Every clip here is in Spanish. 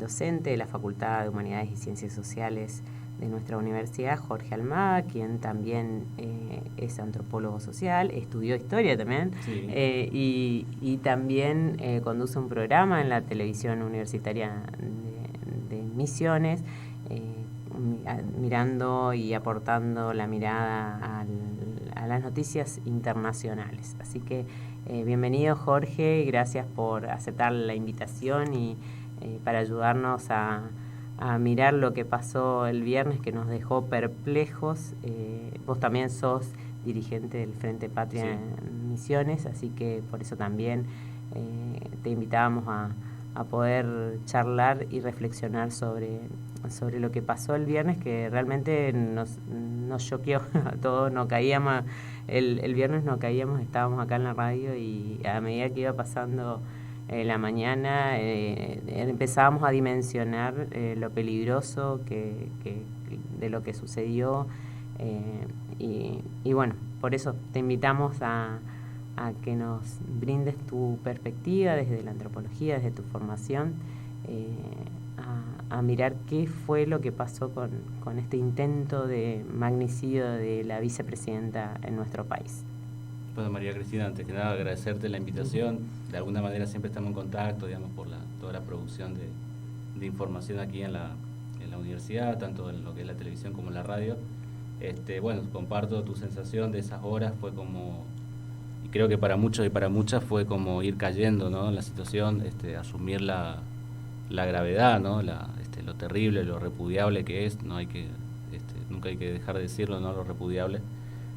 docente de la Facultad de Humanidades y Ciencias Sociales de nuestra universidad, Jorge Almada, quien también es antropólogo social, estudió historia también, sí. y también conduce un programa en la televisión universitaria de Misiones, mirando y aportando la mirada a las noticias internacionales. Así que bienvenido, Jorge, gracias por aceptar la invitación y para ayudarnos a mirar lo que pasó el viernes, que nos dejó perplejos. Vos también sos dirigente del Frente Patria, sí, en Misiones, así que por eso también te invitábamos a poder charlar y reflexionar sobre lo que pasó el viernes, que realmente nos choqueó a todos. No caíamos, el viernes no caíamos, estábamos acá en la radio y a medida que iba pasando la mañana empezábamos a dimensionar lo peligroso de lo que sucedió, y bueno, por eso te invitamos a que nos brindes tu perspectiva desde la antropología, desde tu formación, a mirar qué fue lo que pasó con este intento de magnicidio de la vicepresidenta en nuestro país. Bueno, María Cristina, antes que nada agradecerte la invitación. De alguna manera siempre estamos en contacto, digamos, por toda la producción de información aquí en la universidad, tanto en lo que es la televisión como en la radio. Bueno, comparto tu sensación de esas horas. Fue como, y creo que para muchos y para muchas fue como ir cayendo, ¿no?, en la situación, asumir la gravedad, ¿no?, lo terrible, lo repudiable que es. No hay que, nunca hay que dejar de decirlo, ¿no?, lo repudiable.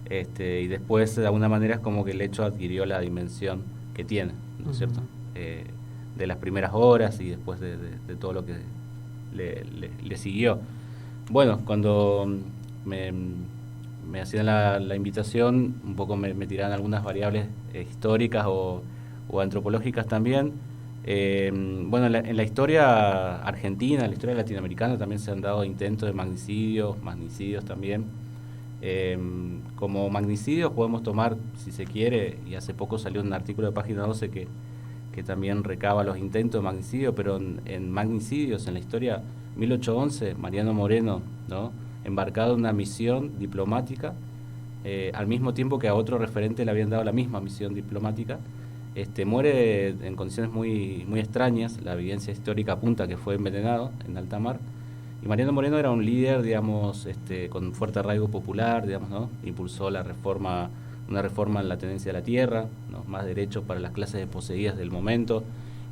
Y después, de alguna manera, es como que el hecho adquirió la dimensión que tiene, ¿no es cierto? De las primeras horas y después de todo lo que le siguió. Bueno, cuando me hacían la invitación, un poco me tiraban algunas variables históricas o antropológicas también. Bueno, en la historia argentina, en la historia latinoamericana también se han dado intentos de magnicidios también. Como magnicidios podemos tomar, si se quiere, y hace poco salió un artículo de Página 12 que también recaba los intentos de magnicidio, pero en magnicidios, en la historia, 1811, Mariano Moreno, ¿no?, embarcado en una misión diplomática, al mismo tiempo que a otro referente le habían dado la misma misión diplomática, muere en condiciones muy, muy extrañas. La evidencia histórica apunta que fue envenenado en alta mar. Y Mariano Moreno era un líder, digamos, con fuerte arraigo popular, digamos, ¿no? Impulsó una reforma en la tenencia de la tierra, ¿no?, más derechos para las clases desposeídas del momento.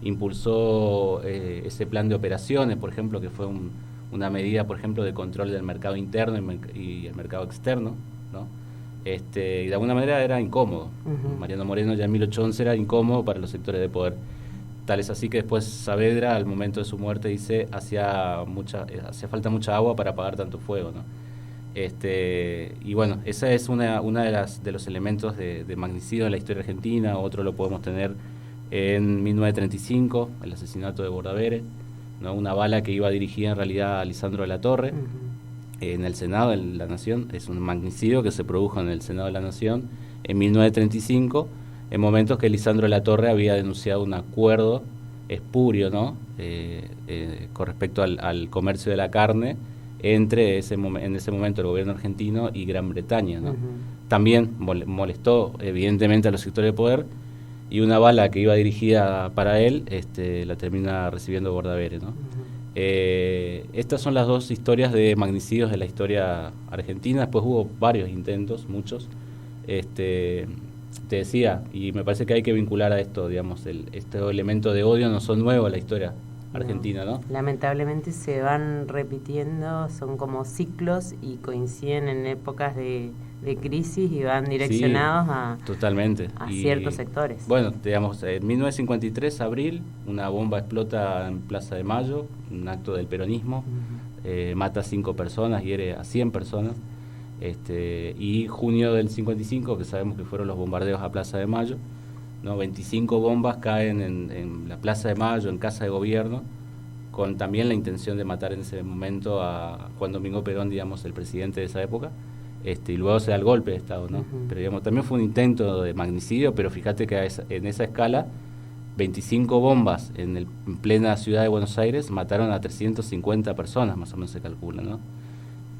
Impulsó ese plan de operaciones, por ejemplo, que fue una medida, por ejemplo, de control del mercado interno y el mercado externo, ¿no? Y de alguna manera era incómodo. Uh-huh. Mariano Moreno ya en 1811 era incómodo para los sectores de poder. Tal es así que después Saavedra, al momento de su muerte, dice hacía falta mucha agua para apagar tanto fuego, ¿no? Y bueno, esa es una de los elementos de magnicidio en la historia argentina. Otro lo podemos tener en 1935, el asesinato de Bordaberry, ¿no?, una bala que iba dirigida en realidad a Lisandro de la Torre. Uh-huh. En el Senado de la Nación. Es un magnicidio que se produjo en el Senado de la Nación en 1935, en momentos que Lisandro de la Torre había denunciado un acuerdo espurio, ¿no?, con respecto al comercio de la carne entre en ese momento el gobierno argentino y Gran Bretaña, ¿no? Uh-huh. También molestó evidentemente a los sectores de poder, y una bala que iba dirigida para él la termina recibiendo Bordaberry, ¿no? Uh-huh. Estas son las dos historias de magnicidios de la historia argentina. Después hubo varios intentos, muchos. Te decía, y me parece que hay que vincular a esto, digamos, este elemento de odio no son nuevos en la historia argentina, ¿no? Lamentablemente se van repitiendo, son como ciclos y coinciden en épocas de crisis y van direccionados, sí, totalmente, a ciertos sectores. Bueno, digamos, en 1953, abril, una bomba explota en Plaza de Mayo, un acto del peronismo. Uh-huh. Mata a 5 personas, hiere a 100 personas. Y junio del 55, que sabemos que fueron los bombardeos a Plaza de Mayo, ¿no? 25 bombas caen en la Plaza de Mayo, en Casa de Gobierno, con también la intención de matar en ese momento a Juan Domingo Perón, digamos, el presidente de esa época. Y luego se da el golpe de Estado, ¿no? Uh-huh. Pero digamos, también fue un intento de magnicidio, pero fíjate que en esa escala 25 bombas en plena ciudad de Buenos Aires mataron a 350 personas, más o menos se calcula, ¿no?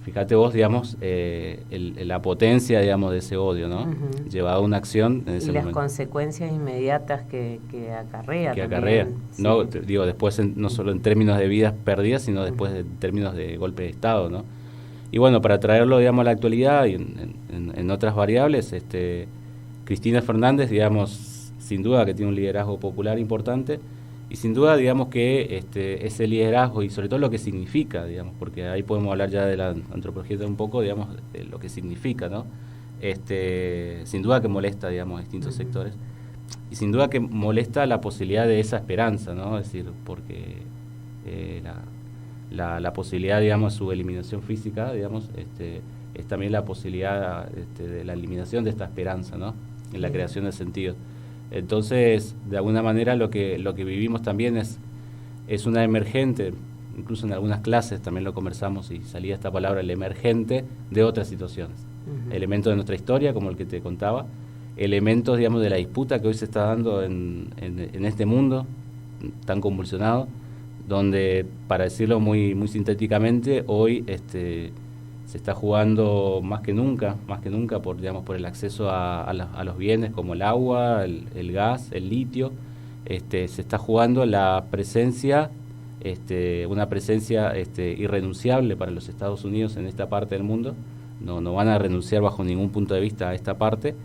Fíjate vos, digamos, la potencia, digamos, de ese odio, ¿no? Llevado a una acción en ese momento. Y las consecuencias inmediatas que acarrea. Que también, acarrea. sí. No, digo, después no solo en términos de vidas perdidas, sino después en términos de golpe de Estado, ¿no? Y bueno, para traerlo, digamos, a la actualidad y en otras variables, Cristina Fernández, digamos, sin duda que tiene un liderazgo popular importante, y sin duda, digamos, que ese liderazgo y sobre todo lo que significa, digamos, porque ahí podemos hablar ya de la antropología un poco, digamos, de lo que significa, ¿no? Sin duda que molesta, digamos, a distintos sectores, y sin duda que molesta la posibilidad de esa esperanza, ¿no? Es decir, porque la posibilidad, digamos, de su eliminación física, digamos, es también la posibilidad de la eliminación de esta esperanza, ¿no? En la creación de sentido. Entonces, de alguna manera lo que vivimos también es una emergente, incluso en algunas clases también lo conversamos y salía esta palabra, el emergente de otras situaciones. Elementos de nuestra historia, como el que te contaba, elementos, digamos, de la disputa que hoy se está dando en este mundo tan convulsionado, donde, para decirlo muy sintéticamente, hoy se está jugando más que nunca por, digamos, por el acceso a los bienes como el agua, el gas, el litio. Se está jugando la presencia, una presencia irrenunciable para los Estados Unidos en esta parte del mundo. No van a renunciar bajo ningún punto de vista a esta parte,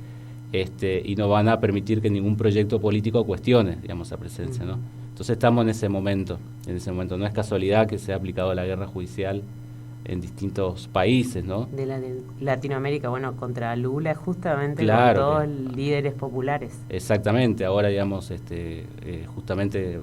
y no van a permitir que ningún proyecto político cuestione, digamos, esa presencia, ¿no? Entonces estamos en ese momento. No es casualidad que se ha aplicado la guerra judicial en distintos países, ¿no? De Latinoamérica, bueno, contra Lula, justamente, claro, con todos líderes populares. Exactamente, ahora, digamos, justamente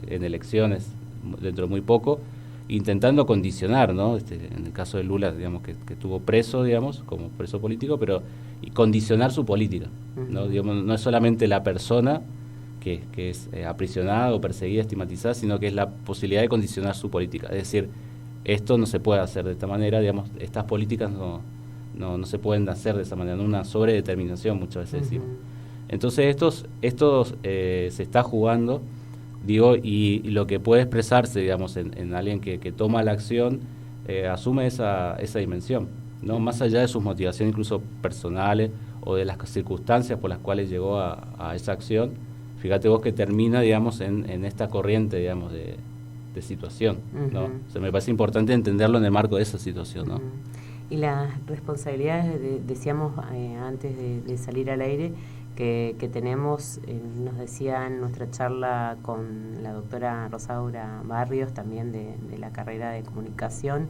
en elecciones, dentro de muy poco, intentando condicionar, ¿no? En el caso de Lula, digamos, que estuvo preso, digamos, como preso político, pero y condicionar su política, ¿no? Digamos, no es solamente la persona que es aprisionada o perseguida, estigmatizada, sino que es la posibilidad de condicionar su política. Es decir, esto no se puede hacer de esta manera, digamos, estas políticas no se pueden hacer de esa manera, una sobredeterminación, muchas veces decimos. Entonces estos se está jugando, digo, y lo que puede expresarse, digamos, en alguien que toma la acción, asume esa dimensión, ¿no? Más allá de sus motivaciones incluso personales o de las circunstancias por las cuales llegó a esa acción, fíjate vos que termina, digamos, en esta corriente, digamos, de situación, ¿no? O sea, me parece importante entenderlo en el marco de esa situación, ¿no? Y las responsabilidades, decíamos antes de salir al aire, que tenemos, nos decía en nuestra charla con la doctora Rosaura Barrios, también de la carrera de comunicación,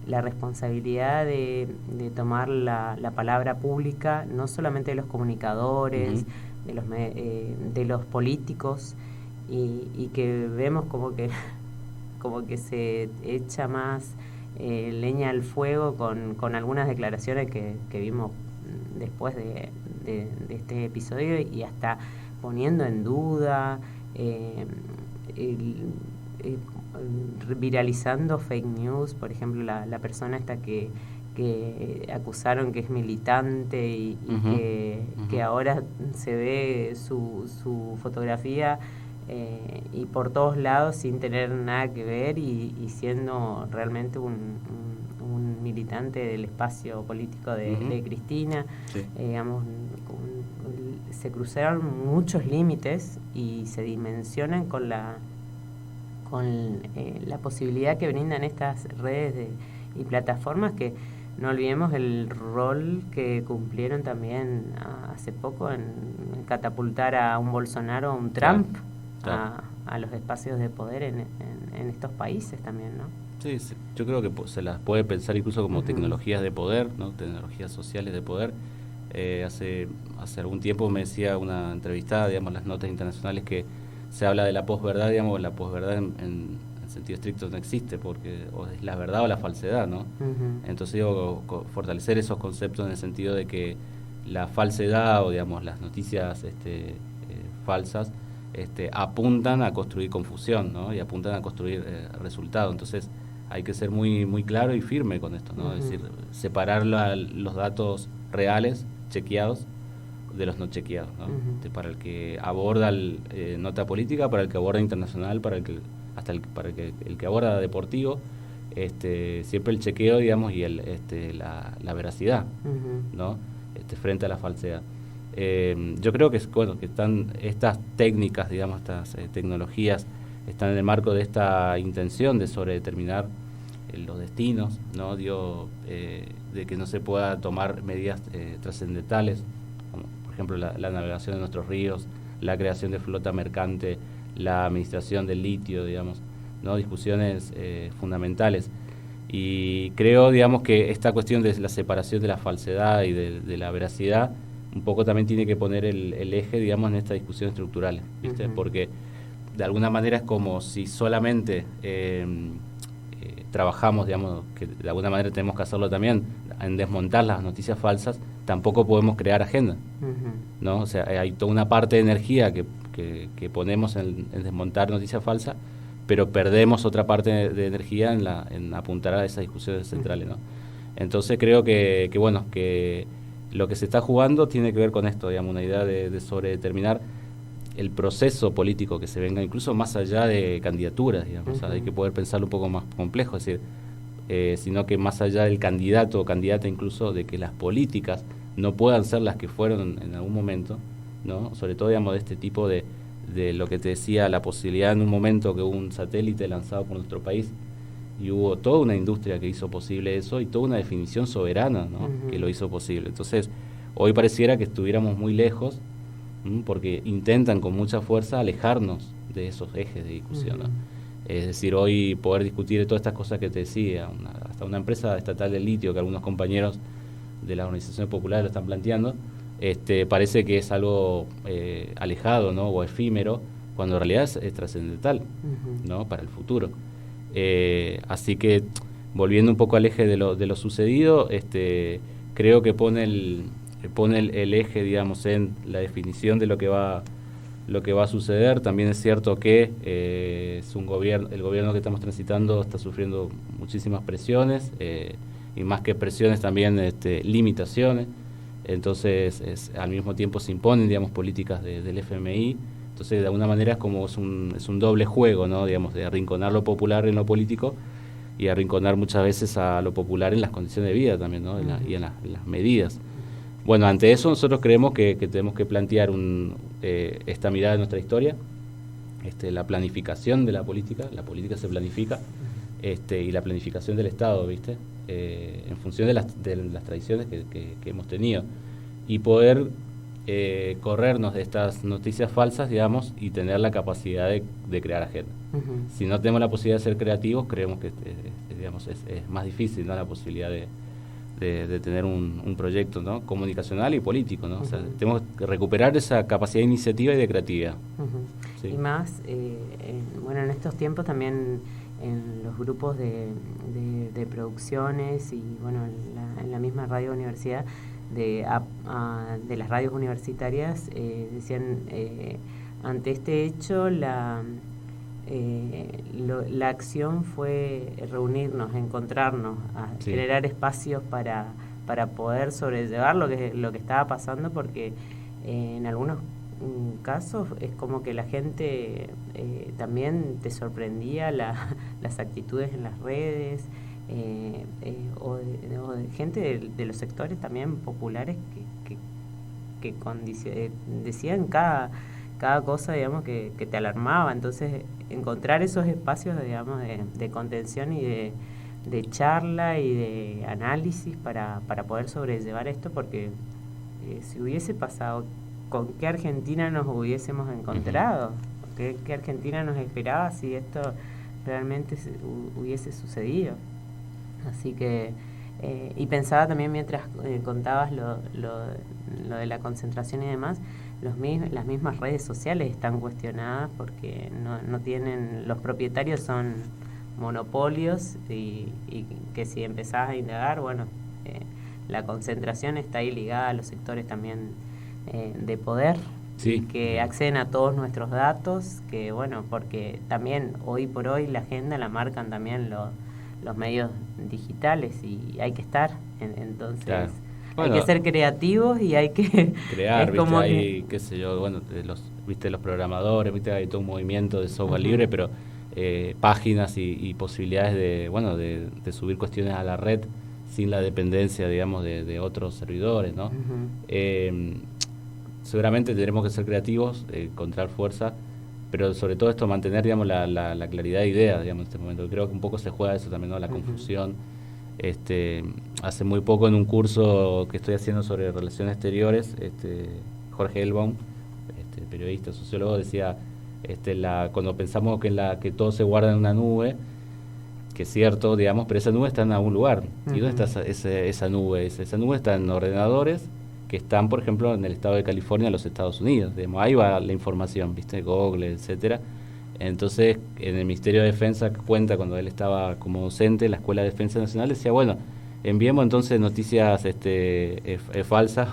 la responsabilidad de tomar la palabra pública, no solamente de los comunicadores, de los políticos, y que vemos como que se echa más leña al fuego con algunas declaraciones que vimos después de este episodio, y hasta poniendo en duda, viralizando fake news. Por ejemplo, la persona esta que acusaron que es militante y que ahora se ve su fotografía y por todos lados sin tener nada que ver, y siendo realmente un militante del espacio político de Cristina. Sí. Digamos, se cruzaron muchos límites y se dimensionan con la posibilidad que brindan estas redes y plataformas, que no olvidemos el rol que cumplieron también hace poco en catapultar a un Bolsonaro o un Trump. Claro. A los espacios de poder en estos países también, ¿no? Sí, yo creo que se las puede pensar incluso como tecnologías de poder, ¿no? Tecnologías sociales de poder. Hace algún tiempo me decía una entrevistada, digamos, las notas internacionales, que se habla de la posverdad, digamos, la posverdad en sentido estricto no existe, porque o es la verdad o la falsedad, ¿no? Entonces, digo, fortalecer esos conceptos en el sentido de que la falsedad o, digamos, las noticias falsas apuntan a construir confusión, ¿no? Y apuntan a construir resultados. Entonces hay que ser muy muy claro y firme con esto, ¿no? Es decir, separar los datos reales, chequeados, de los no chequeados, ¿no? Para el que aborda nota política, para el que aborda internacional, para el que aborda deportivo, siempre el chequeo, digamos, y la veracidad, ¿no? Frente a la falsedad. Yo creo que que están estas técnicas, digamos, estas tecnologías están en el marco de esta intención de sobredeterminar los destinos, ¿no? De que no se pueda tomar medidas trascendentales, como por ejemplo la navegación de nuestros ríos, la creación de flota mercante, la administración del litio, digamos, ¿no? Discusiones fundamentales. Y creo, digamos, que esta cuestión de la separación de la falsedad y de la veracidad un poco también tiene que poner el eje, digamos, en esta discusión estructural, ¿viste? Porque de alguna manera es como si solamente trabajamos, digamos, que de alguna manera tenemos que hacerlo también, en desmontar las noticias falsas, tampoco podemos crear agenda, ¿no? O sea, hay toda una parte de energía que ponemos en desmontar noticias falsas, pero perdemos otra parte de energía en apuntar a esas discusiones centrales, ¿no? Entonces creo que lo que se está jugando tiene que ver con esto, digamos, una idea de sobredeterminar el proceso político que se venga, incluso más allá de candidaturas, digamos. O sea, hay que poder pensarlo un poco más complejo, es decir, sino que más allá del candidato o candidata, incluso de que las políticas no puedan ser las que fueron en algún momento, ¿no? Sobre todo, digamos, de este tipo de lo que te decía, la posibilidad en un momento que hubo un satélite lanzado por nuestro país y hubo toda una industria que hizo posible eso y toda una definición soberana, ¿no? Que lo hizo posible. Entonces, hoy pareciera que estuviéramos muy lejos, porque intentan con mucha fuerza alejarnos de esos ejes de discusión, ¿no? Es decir, hoy poder discutir todas estas cosas que te decía, hasta una empresa estatal del litio que algunos compañeros de las organizaciones populares lo están planteando, parece que es algo alejado, ¿no? O efímero, cuando en realidad es trascendental, ¿no? Para el futuro. Así que, volviendo un poco al eje de lo sucedido, creo que pone el eje, digamos, en la definición de lo que va a suceder. También es cierto que el gobierno que estamos transitando está sufriendo muchísimas presiones, y más que presiones también limitaciones. Entonces al mismo tiempo se imponen, digamos, políticas del FMI. Entonces de alguna manera es un doble juego, ¿no? Digamos, de arrinconar lo popular en lo político y arrinconar muchas veces a lo popular en las condiciones de vida también, ¿no? Y en las medidas. Bueno, ante eso nosotros creemos que tenemos que plantear esta mirada de nuestra historia, la planificación de la política se planifica, y la planificación del Estado, ¿viste? En función de las tradiciones que hemos tenido, y poder corrernos de estas noticias falsas, digamos, y tener la capacidad de crear agenda. Si no tenemos la posibilidad de ser creativos, creemos que digamos, es más difícil, ¿no? La posibilidad de tener un proyecto, ¿no? Comunicacional y político, ¿no? O sea, tenemos que recuperar esa capacidad de iniciativa y de creatividad. Sí. Y más, en estos tiempos también en los grupos de producciones y en la misma radio universidad, de las radios universitarias, decían, ante este hecho la acción fue reunirnos, encontrarnos, generar espacios para poder sobrellevar lo que estaba pasando, porque en algunos casos es como que la gente también te sorprendía las actitudes en las redes, o de gente de los sectores también populares que decían cada cosa, digamos, que te alarmaba. Entonces encontrar esos espacios, digamos, de contención y de charla y de análisis para poder sobrellevar esto, porque si hubiese pasado, ¿con qué Argentina nos hubiésemos encontrado? ¿Qué Argentina nos esperaba si esto realmente hubiese sucedido? Así que, y pensaba también mientras contabas lo de la concentración y demás, las mismas redes sociales están cuestionadas porque no tienen, los propietarios son monopolios, y que si empezás a indagar, la concentración está ahí ligada a los sectores también de poder, sí, que acceden a todos nuestros datos, que porque también hoy por hoy la agenda la marcan también los medios digitales y hay que estar, entonces claro. Bueno, hay que ser creativos y hay que crear, es viste, como hay, qué sé yo, bueno, los programadores, viste, hay todo un movimiento de software libre, pero páginas y posibilidades de, bueno, de subir cuestiones a la red sin la dependencia, digamos, de otros servidores, ¿no? Seguramente tendremos que ser creativos, encontrar fuerza, pero sobre todo esto mantener, digamos, la claridad de ideas, digamos, en este momento. Creo que un poco se juega eso también, ¿no? La confusión. Hace muy poco en un curso que estoy haciendo sobre relaciones exteriores, Jorge Elbaum, periodista, sociólogo, decía, cuando pensamos que todo se guarda en una nube, que es cierto, digamos, pero esa nube está en algún lugar. ¿Y dónde está esa nube? Esa nube está en ordenadores que están, por ejemplo, en el estado de California, en los Estados Unidos. Digamos, ahí va la información, ¿viste? Google, etcétera. Entonces, en el Ministerio de Defensa cuenta, cuando él estaba como docente en la Escuela de Defensa Nacional, decía, bueno, enviemos entonces noticias falsas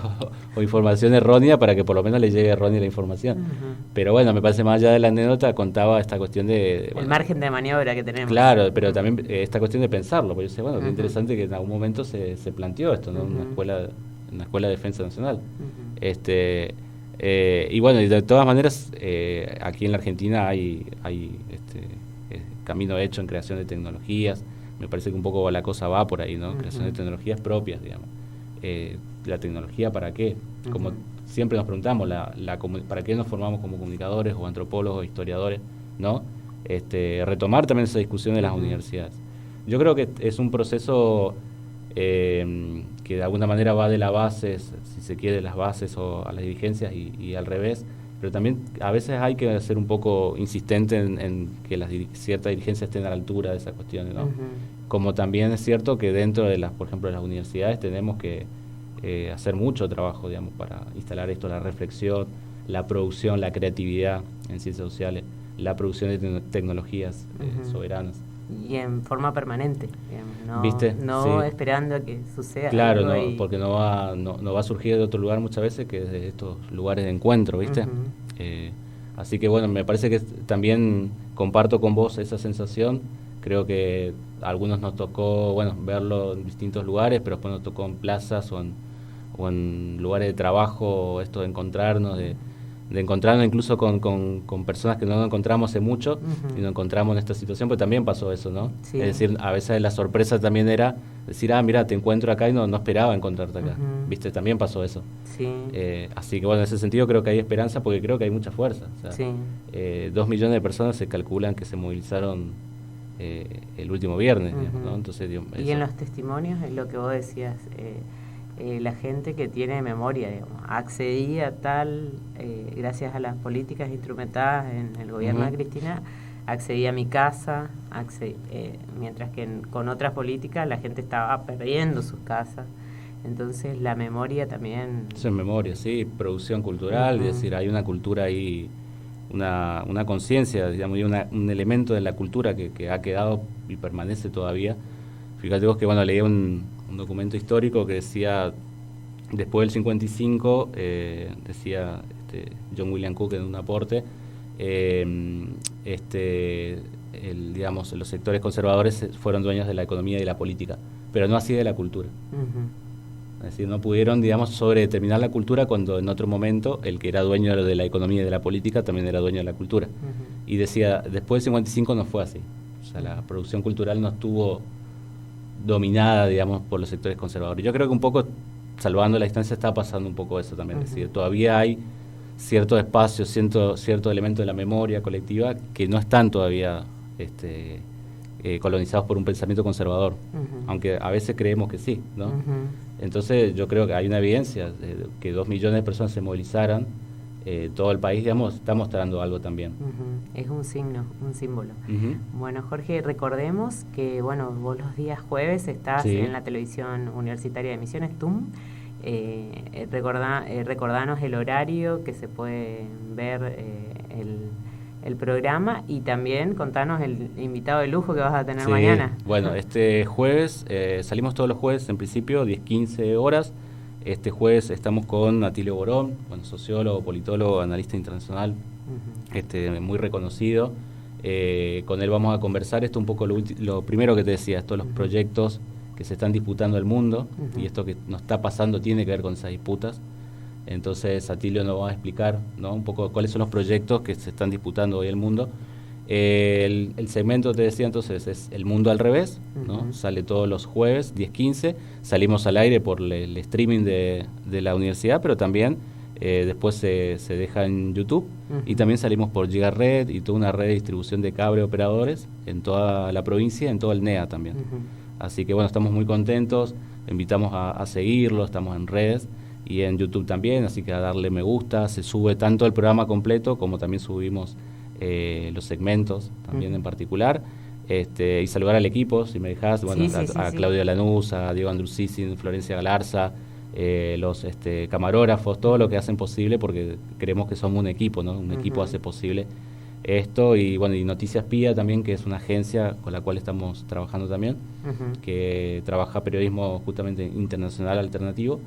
o información errónea para que por lo menos le llegue errónea la información. Pero bueno, me parece, más allá de la anécdota, contaba esta cuestión de el margen de maniobra que tenemos. Claro, pero también esta cuestión de pensarlo, porque yo sé, bueno, qué interesante que en algún momento se planteó esto, ¿no? En una escuela de defensa nacional. Y bueno, y de todas maneras, aquí en la Argentina hay camino hecho en creación de tecnologías. Me parece que un poco la cosa va por ahí, ¿no? Creación de tecnologías propias, digamos. ¿La tecnología para qué? Como siempre nos preguntamos, ¿para qué nos formamos como comunicadores o antropólogos, historiadores? ¿No? Retomar también esa discusión de las universidades. Yo creo que es un proceso que de alguna manera va de la base, si se quiere, de las bases o a las dirigencias y al revés, pero también a veces hay que ser un poco insistente en que ciertas dirigencias estén a la altura de esas cuestiones, ¿no? Como también es cierto que dentro de por ejemplo, de las universidades tenemos que hacer mucho trabajo, digamos, para instalar esto, la reflexión, la producción, la creatividad en ciencias sociales, la producción de tecnologías soberanas. Y en forma permanente, digamos, no, ¿viste? no sí. esperando a que suceda. Claro, no, porque no va a surgir de otro lugar muchas veces que de estos lugares de encuentro, ¿viste? Así que bueno, me parece que también comparto con vos esa sensación. Creo que a algunos nos tocó, bueno, verlo en distintos lugares, pero después nos tocó en plazas o en lugares de trabajo, esto de encontrarnos, de encontrarnos incluso con personas que no nos encontramos hace mucho y nos encontramos en esta situación, pues también pasó eso, ¿no? Sí. Es decir, a veces la sorpresa también era decir, mira, te encuentro acá y no esperaba encontrarte acá, ¿viste? También pasó eso. Sí. Así que bueno, en ese sentido creo que hay esperanza porque creo que hay mucha fuerza. O sea, 2 millones de personas se calculan que se movilizaron el último viernes, digamos, ¿no? Entonces, y en los testimonios, es lo que vos decías, la gente que tiene memoria, digamos, accedía a tal, gracias a las políticas instrumentadas en el gobierno de Cristina, accedía a mi casa, mientras que con otras políticas la gente estaba perdiendo sus casas. Entonces la memoria también... Eso es memoria, sí, producción cultural, es decir, hay una cultura ahí, una conciencia, digamos, y un elemento de la cultura que ha quedado y permanece todavía. Fíjate vos que, bueno, leí un documento histórico que decía, después del 55, decía John William Cook en un aporte, digamos, los sectores conservadores fueron dueños de la economía y de la política, pero no así de la cultura. Es decir, no pudieron, digamos, sobredeterminar la cultura cuando en otro momento el que era dueño de la economía y de la política también era dueño de la cultura. Y decía, después del 55 no fue así. O sea, la producción cultural no estuvo dominada, digamos, por los sectores conservadores. Yo creo que un poco, salvando la distancia, está pasando un poco eso también. Es decir, todavía hay ciertos espacios, ciertos elementos de la memoria colectiva que no están todavía colonizados por un pensamiento conservador, aunque a veces creemos que sí, ¿no? Entonces yo creo que hay una evidencia de que 2 millones de personas se movilizaran, todo el país, digamos, está mostrando algo también. Es un signo, un símbolo. Bueno, Jorge, recordemos que, bueno, vos los días jueves estás en la televisión universitaria de Misiones, TUM. Recordanos el horario que se puede ver el programa, y también contanos el invitado de lujo que vas a tener mañana. Bueno, este jueves, salimos todos los jueves en principio, 10-15 horas. Este jueves estamos con Atilio Borón, bueno, sociólogo, politólogo, analista internacional, muy reconocido. Con él vamos a conversar un poco lo primero que te decía, todos los proyectos que se están disputando el mundo, Uh-huh. y esto que nos está pasando tiene que ver con esas disputas. Entonces Atilio nos va a explicar, ¿no?, un poco cuáles son los proyectos que se están disputando hoy el mundo. El segmento, te decía entonces, es El Mundo al Revés, ¿no? Uh-huh. Sale todos los jueves, 10:15. Salimos al aire por el streaming de la universidad, pero también después se deja en YouTube. Uh-huh. Y también salimos por Gigared y toda una red de distribución de cable operadores en toda la provincia, en todo el NEA también. Uh-huh. Así que bueno, estamos muy contentos, invitamos a seguirlo, estamos en redes y en YouTube también, así que a darle me gusta. Se sube tanto el programa completo como también subimos los segmentos también en particular. Y saludar al equipo, si me dejas, bueno, a Claudia Lanús, a Diego Andrusisin, Florencia Galarza, los camarógrafos, todo lo que hacen posible, porque creemos que somos un equipo, ¿no? Un equipo hace posible esto. Y bueno, y Noticias Pía también, que es una agencia con la cual estamos trabajando también, que trabaja periodismo justamente internacional alternativo.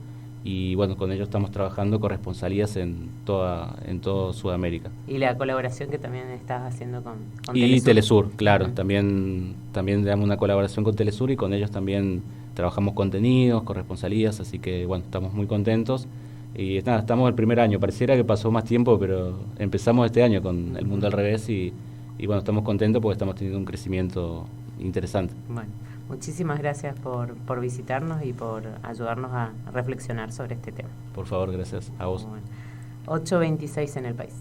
Y bueno, con ellos estamos trabajando corresponsalías en todo Sudamérica. Y la colaboración que también estás haciendo con y Telesur, claro, Uh-huh. también damos una colaboración con Telesur, y con ellos también trabajamos contenidos, corresponsalías, así que bueno, estamos muy contentos. Y nada, estamos el primer año, pareciera que pasó más tiempo, pero empezamos este año con El Mundo al Revés, y bueno, estamos contentos porque estamos teniendo un crecimiento interesante. Bueno, muchísimas gracias por visitarnos y por ayudarnos a reflexionar sobre este tema. Por favor, gracias a vos. Bueno, 8:26 en el país.